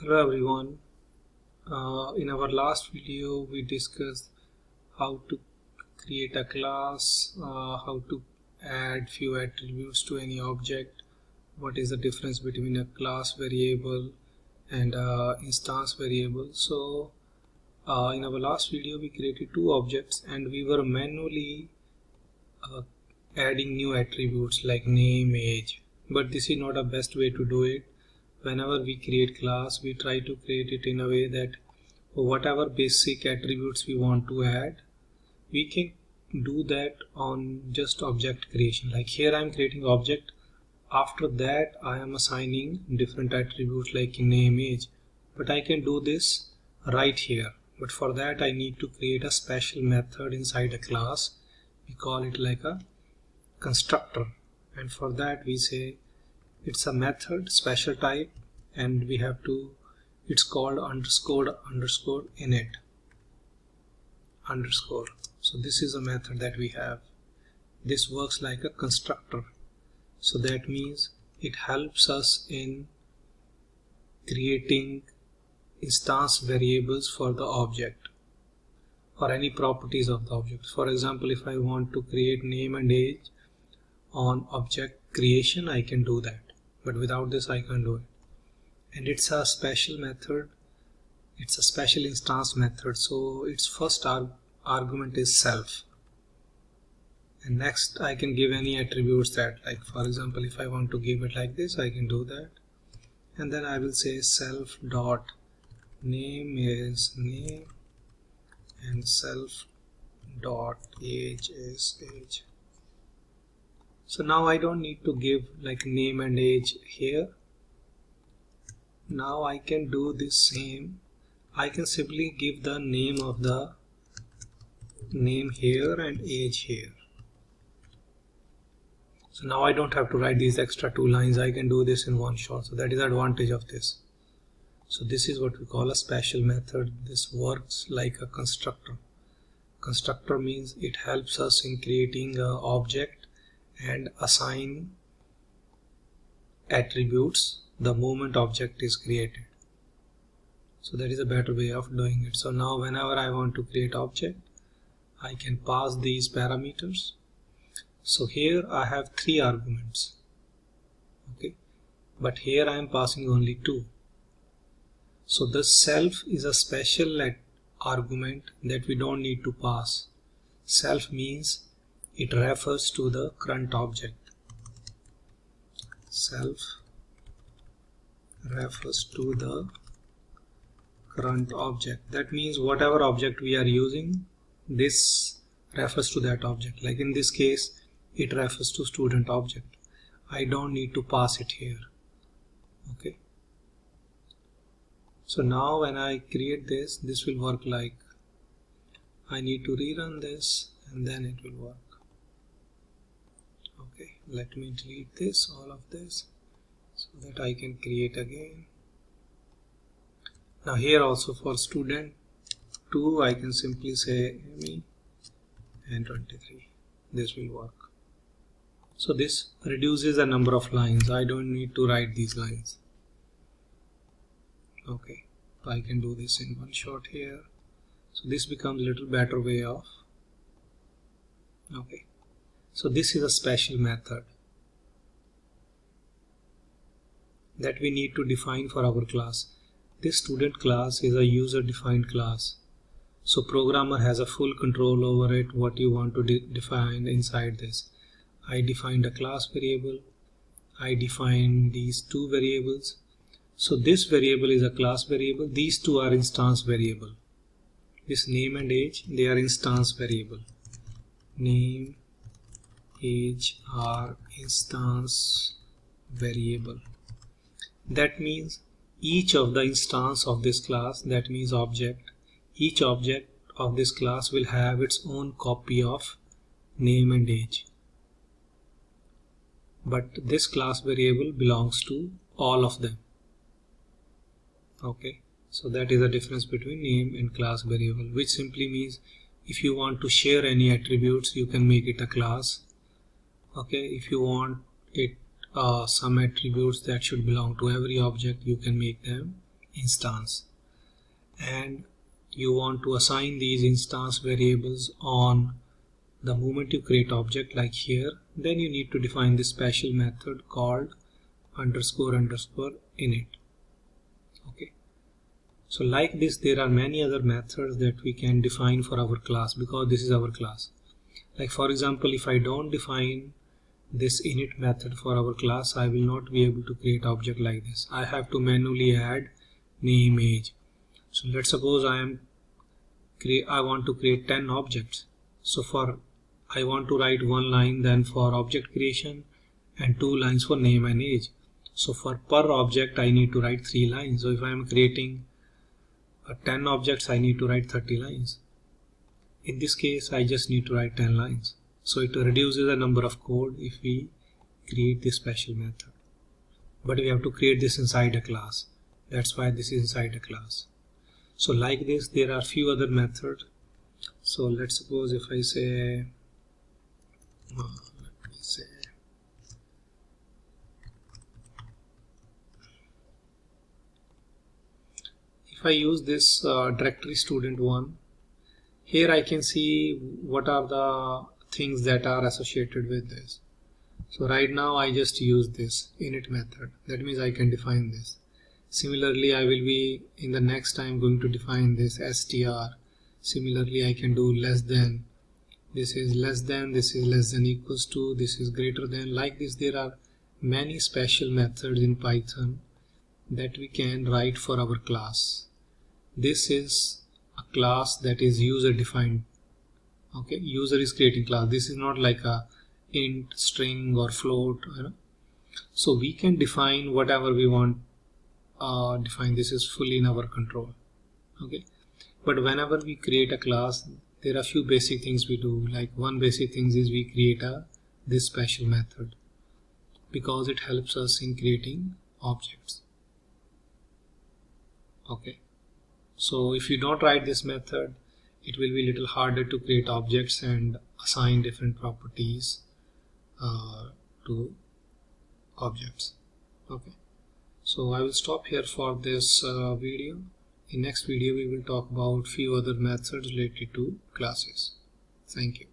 Hello everyone. In our last video we discussed how to create a class, how to add few attributes to any object, what is the difference between a class variable and instance variable. So in our last video we created two objects and we were manually uh, adding new attributes like name, age, but this is not a best way to do it. Whenever we create class, we try to create it in a way that whatever basic attributes we want to add, we can do that on just object creation. Like here I am creating object, after that I am assigning different attributes like name, age, but I can do this right here. But for that I need to create a special method inside a class. We call it like a constructor, and for that we say it's a method special type, and we have to, it's called underscore init underscore. So this is a method that we have. This works like a constructor, so that means it helps us in creating instance variables for the object or any properties of the object. For example, if I want to create name and age on object creation, I can do that, but without this I can't do it. And it's a special method, it's a special instance method, so its first argument is self, and next I can give any attributes that, like for example if I want to give it like this, I can do that, and then I will say self dot name is name and self dot age is age. So now I don't need to give like name and age here. Now I can do the same. I can simply give the name of the name here and age here. So now I don't have to write these extra two lines. I can do this in one shot. So that is the advantage of this. So this is what we call a special method. This works like a constructor. Constructor means it helps us in creating an object and assign attributes the moment object is created. So that is a better way of doing it. So now whenever I want to create object, I can pass these parameters. So here I have 3 arguments, okay, but here I am passing only 2. So the self is a special argument that we don't need to pass. Self means it refers to the current object. Self refers to the current object. That means whatever object we are using, this refers to that object. Like in this case, it refers to student object. I don't need to pass it here. Okay. So now when I create this, this will work like, I need to rerun this and then it will work. Okay, let me delete this, all of this, so that I can create again. Now here also for student 2, I can simply say me and 23. This will work. So this reduces the number of lines. I don't need to write these lines. Okay, I can do this in one shot here. So this becomes a little better way of. Okay, so this is a special method that we need to define for our class. This student class is a user defined class. So programmer has a full control over it, what you want to define inside this. I defined a class variable. I defined these 2 variables. So this variable is a class variable. These 2 are instance variable. This name and age, they are instance variable. Name, age are instance variable. That means each of the instance of this class, that means object, each object of this class will have its own copy of name and age. But this class variable belongs to all of them. Okay, so that is the difference between name and class variable, which simply means if you want to share any attributes, you can make it a class. Okay, if you want it some attributes that should belong to every object, you can make them instance, and you want to assign these instance variables on the moment you create object like here, then you need to define this special method called underscore underscore init. Okay, so like this there are many other methods that we can define for our class, because this is our class. Like for example, if I don't define this init method for our class, I will not be able to create object like this. I have to manually add name, age. So let's suppose I want to create 10 objects. So I want to write one line then for object creation and 2 lines for name and age. So for per object I need to write 3 lines. So if I am creating 10 objects, I need to write 30 lines. In this case I just need to write 10 lines. So it reduces the number of code if we create this special method. But we have to create this inside a class. That's why this is inside a class. So like this there are few other methods. So let's suppose if I say if I use this directory student1, here I can see what are the things that are associated with this. So right now I just use this init method. That means I can define this. Similarly, I will be in the next time going to define this str. Similarly, I can do less than. This is less than, this is less than equals to, this is greater than. Like this, there are many special methods in Python that we can write for our class. This is a class that is user defined. Okay, user is creating class. This is not like a int, string or float, you know. So we can define whatever we want. Define. This is fully in our control. Okay, but whenever we create a class, there are a few basic things we do. Like one basic thing is we create this special method, because it helps us in creating objects. Okay, so if you don't write this method, it will be a little harder to create objects and assign different properties to objects. Okay, so I will stop here for this video. In next video we will talk about few other methods related to classes. Thank you.